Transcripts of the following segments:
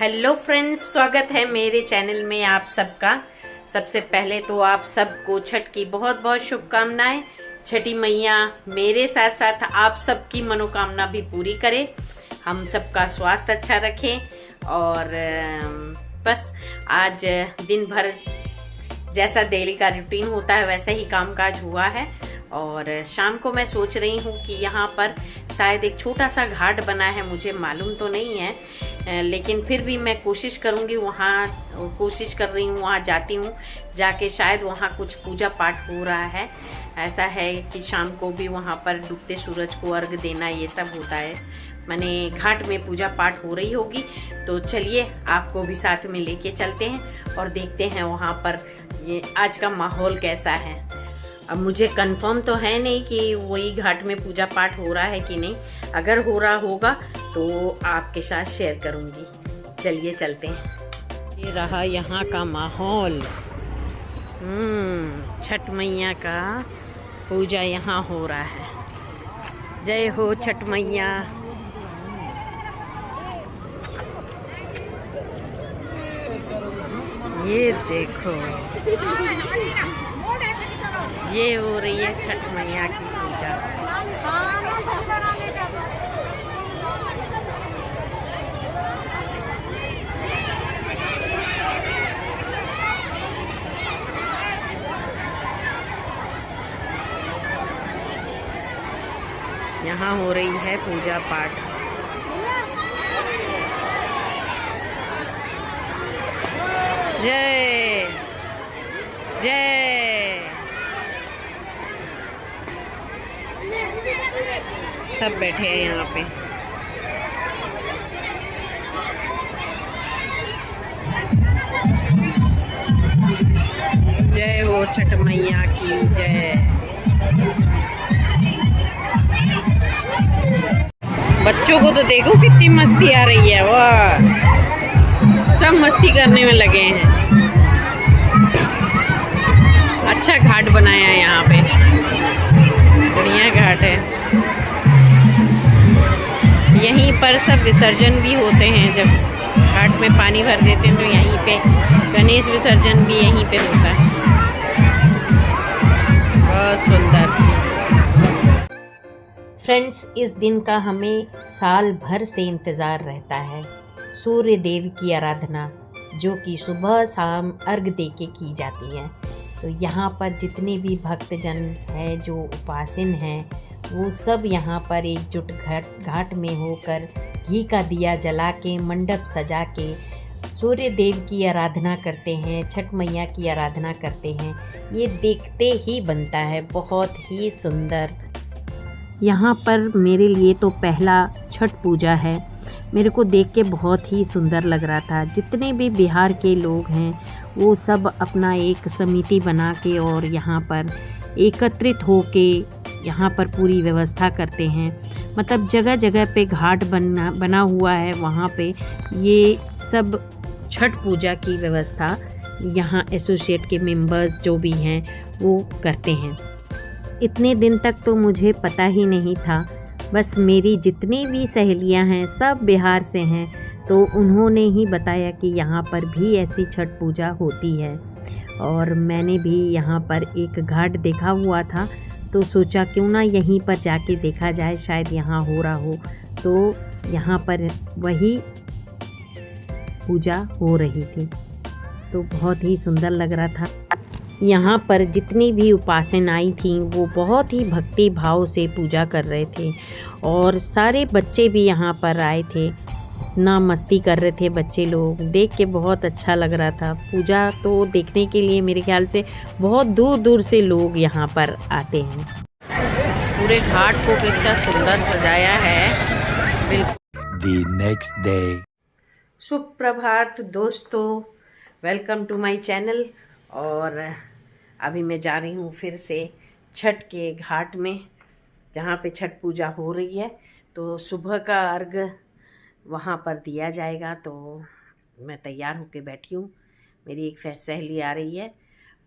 Hello friends, स्वागत है मेरे चैनल में आप सबका। सबसे पहले तो आप सबको छठ की बहुत बहुत शुभकामनाएं। छठी मैया मेरे साथ साथ आप सबकी मनोकामना भी पूरी करे, हम सबका स्वास्थ्य अच्छा रखें। और बस आज दिन भर जैसा डेली का रूटीन होता है वैसा ही कामकाज हुआ है। और शाम को मैं सोच रही हूँ कि यहाँ पर शायद एक छोटा सा घाट बना है, मुझे मालूम तो नहीं है, लेकिन फिर भी मैं कोशिश करूँगी, कोशिश कर रही हूँ, वहाँ जाती हूँ, जाके शायद वहाँ कुछ पूजा पाठ हो रहा है। ऐसा है कि शाम को भी वहाँ पर डूबते सूरज को अर्घ देना ये सब होता है, माने घाट में पूजा पाठ हो रही होगी। तो चलिए आपको भी साथ में लेके चलते हैं और देखते हैं वहाँ पर ये आज का माहौल कैसा है। अब मुझे कंफर्म तो है नहीं कि वही घाट में पूजा पाठ हो रहा है कि नहीं, अगर हो रहा होगा तो आपके साथ शेयर करूंगी। चलिए चलते हैं। ये रहा यहाँ का माहौल। छठ मैया का पूजा यहाँ हो रहा है। जय हो छठ मैया। ये देखो, ये हो रही है छठ मैया की पूजा। यहाँ हो रही है पूजा पाठ। जय जय। सब बैठे हैं यहाँ पे। जय हो छठ मैया की जय। बच्चों को तो देखो कितनी मस्ती आ रही है, वाह, सब मस्ती करने में लगे हैं। अच्छा घाट बनाया है यहाँ पे, बढ़िया घाट है। यहीं पर सब विसर्जन भी होते हैं, जब घाट में पानी भर देते हैं तो यहीं पे गणेश विसर्जन भी यहीं पे होता है। बहुत सुंदर। फ्रेंड्स, इस दिन का हमें साल भर से इंतज़ार रहता है। सूर्य देव की आराधना जो कि सुबह शाम अर्घ देके की जाती है। तो यहाँ पर जितने भी भक्तजन हैं जो उपासन हैं वो सब यहाँ पर एकजुट घाट में होकर घी का दिया जला के मंडप सजा के सूर्य देव की आराधना करते हैं, छठ मैया की आराधना करते हैं। ये देखते ही बनता है बहुत ही सुंदर। यहाँ पर मेरे लिए तो पहला छठ पूजा है, मेरे को देख के बहुत ही सुंदर लग रहा था। जितने भी बिहार के लोग हैं वो सब अपना एक समिति बना के और यहाँ पर एकत्रित होके यहाँ पर पूरी व्यवस्था करते हैं। मतलब जगह जगह पे घाट बना हुआ है, वहाँ पे ये सब छठ पूजा की व्यवस्था यहाँ एसोसिएट के मेंबर्स जो भी हैं वो करते हैं। इतने दिन तक तो मुझे पता ही नहीं था, बस मेरी जितनी भी सहेलियां हैं सब बिहार से हैं, तो उन्होंने ही बताया कि यहाँ पर भी ऐसी छठ पूजा होती है। और मैंने भी यहाँ पर एक घाट देखा हुआ था, तो सोचा क्यों ना यहीं पर जाके देखा जाए, शायद यहाँ हो रहा हो। तो यहाँ पर वही पूजा हो रही थी, तो बहुत ही सुंदर लग रहा था। यहाँ पर जितनी भी उपासन आई थी वो बहुत ही भक्ति भाव से पूजा कर रहे थे और सारे बच्चे भी यहाँ पर आए थे, ना मस्ती कर रहे थे बच्चे लोग। देख के बहुत अच्छा लग रहा था। पूजा तो देखने के लिए मेरे ख्याल से बहुत दूर दूर से लोग यहाँ पर आते हैं। पूरे घाट को कितना सुंदर सजाया है। बिल्कुल। Next day. सुप्रभात दोस्तों, वेलकम टू माय चैनल। और अभी मैं जा रही हूँ फिर से छठ के घाट में, जहाँ पे छठ पूजा हो रही है। तो सुबह का अर्घ वहाँ पर दिया जाएगा, तो मैं तैयार होके बैठी हूँ। मेरी एक सहेली आ रही है,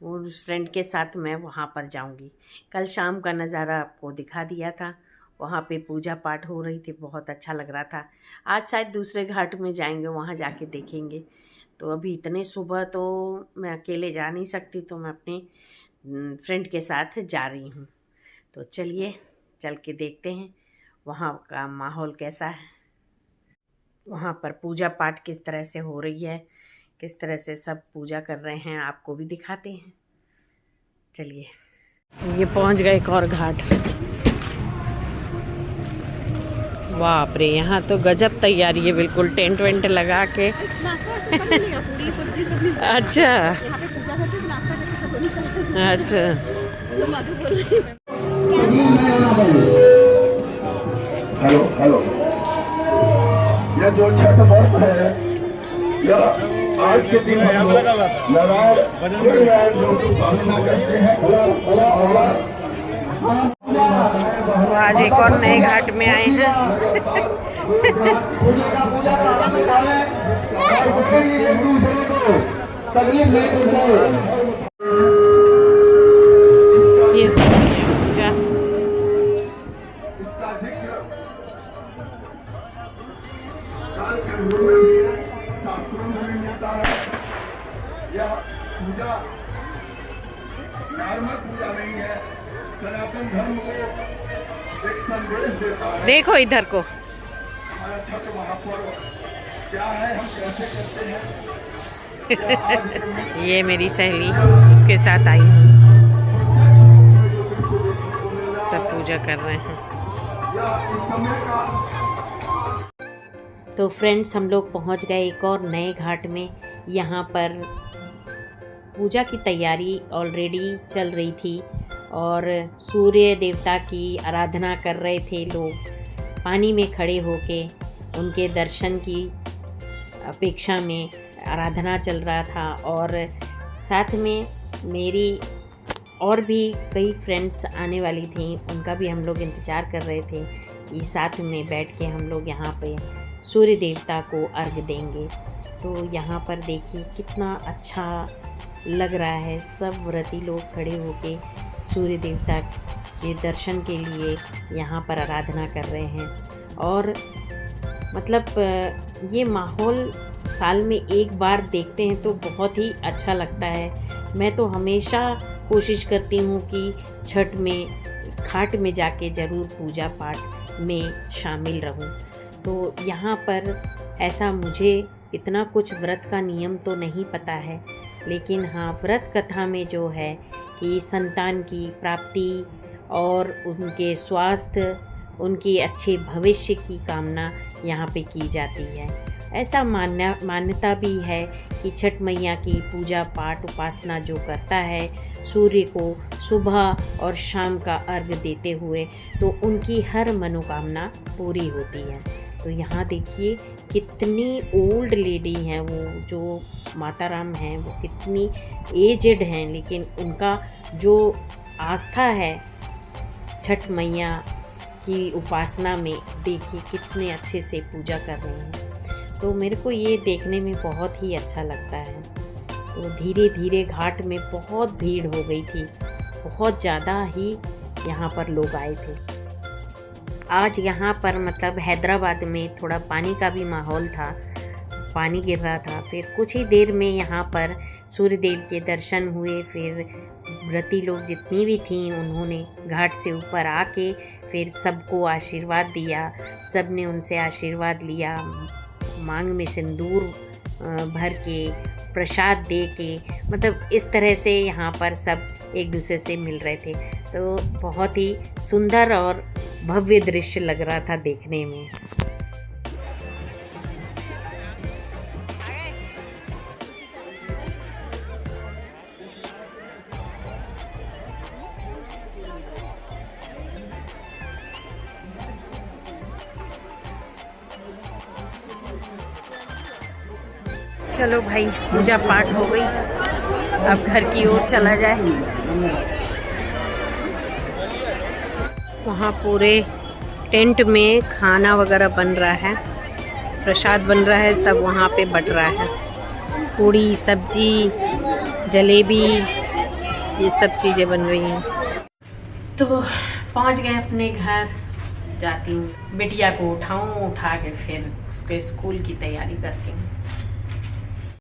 वो फ्रेंड के साथ मैं वहाँ पर जाऊँगी। कल शाम का नज़ारा आपको दिखा दिया था वहाँ पे पूजा पाठ हो रही थी, बहुत अच्छा लग रहा था। आज शायद दूसरे घाट में जाएंगे, वहाँ जाके देखेंगे। तो अभी इतने सुबह तो मैं अकेले जा नहीं सकती, तो मैं अपने फ्रेंड के साथ जा रही हूँ। तो चलिए चल के देखते हैं वहाँ का माहौल कैसा है, वहाँ पर पूजा पाठ किस तरह से हो रही है, किस तरह से सब पूजा कर रहे हैं, आपको भी दिखाते हैं। चलिए, ये पहुँच गए एक और घाट। बाप रे, यहाँ तो गजब तैयारी है, बिल्कुल टेंट वेंट लगा के। अच्छा अच्छा। हेलो हेलो, यह जो छठ पर्व है, यह आज के दिन हम लोग करते हैं। तो आज एक और नए घाट में आए हैं। यह पूजा धार्मिक पूजा नहीं है, सनातन धर्म को एक संदेश देता है। देखो इधर को, हमारा छठ महापर्व क्या है, हम कैसे करते हैं। ये मेरी सहेली, उसके साथ आई हूँ, सब पूजा कर रहे हैं। तो फ्रेंड्स, हम लोग पहुँच गए एक और नए घाट में। यहाँ पर पूजा की तैयारी ऑलरेडी चल रही थी और सूर्य देवता की आराधना कर रहे थे लोग। पानी में खड़े होके उनके दर्शन की अपेक्षा में आराधना चल रहा था, और साथ में मेरी और भी कई फ्रेंड्स आने वाली थी, उनका भी हम लोग इंतज़ार कर रहे थे कि साथ में बैठ के हम लोग यहाँ पे सूर्य देवता को अर्घ देंगे। तो यहाँ पर देखिए कितना अच्छा लग रहा है, सब व्रती लोग खड़े होके सूर्य देवता के दर्शन के लिए यहाँ पर आराधना कर रहे हैं। और मतलब ये माहौल साल में एक बार देखते हैं तो बहुत ही अच्छा लगता है। मैं तो हमेशा कोशिश करती हूँ कि छठ में घाट में जाके ज़रूर पूजा पाठ में शामिल रहूँ। तो यहाँ पर ऐसा मुझे इतना कुछ व्रत का नियम तो नहीं पता है, लेकिन हाँ, व्रत कथा में जो है कि संतान की प्राप्ति और उनके स्वास्थ्य, उनकी अच्छे भविष्य की कामना यहाँ पे की जाती है। ऐसा मान्यता भी है कि छठ मैया की पूजा पाठ उपासना जो करता है सूर्य को सुबह और शाम का अर्घ देते हुए, तो उनकी हर मनोकामना पूरी होती है। तो यहाँ देखिए कितनी ओल्ड लेडी हैं वो, जो माता राम हैं वो कितनी एजेड हैं, लेकिन उनका जो आस्था है छठ मैया की उपासना में, देखिए कितने अच्छे से पूजा कर रहे हैं। तो मेरे को ये देखने में बहुत ही अच्छा लगता है। तो धीरे धीरे घाट में बहुत भीड़ हो गई थी, बहुत ज़्यादा ही यहाँ पर लोग आए थे। आज यहाँ पर मतलब हैदराबाद में थोड़ा पानी का भी माहौल था, पानी गिर रहा था। फिर कुछ ही देर में यहाँ पर सूर्यदेव के दर्शन हुए। फिर व्रती लोग जितनी भी थीं उन्होंने घाट से ऊपर आके फिर सबको आशीर्वाद दिया, सब ने उनसे आशीर्वाद लिया, मांग में सिंदूर भर के, प्रसाद दे के, मतलब इस तरह से यहाँ पर सब एक दूसरे से मिल रहे थे। तो बहुत ही सुंदर और भव्य दृश्य लग रहा था देखने में। चलो भाई, पूजा पाठ हो गई, अब घर की ओर चला जाए। वहाँ पूरे टेंट में खाना वगैरह बन रहा है, प्रसाद बन रहा है, सब वहाँ पे बट रहा है। पूड़ी, सब्जी, जलेबी, ये सब चीज़ें बन रही हैं। तो पहुँच गए अपने घर। जाती हूँ, बिटिया को उठाऊँ, उठा के फिर उसके स्कूल की तैयारी करती हूँ।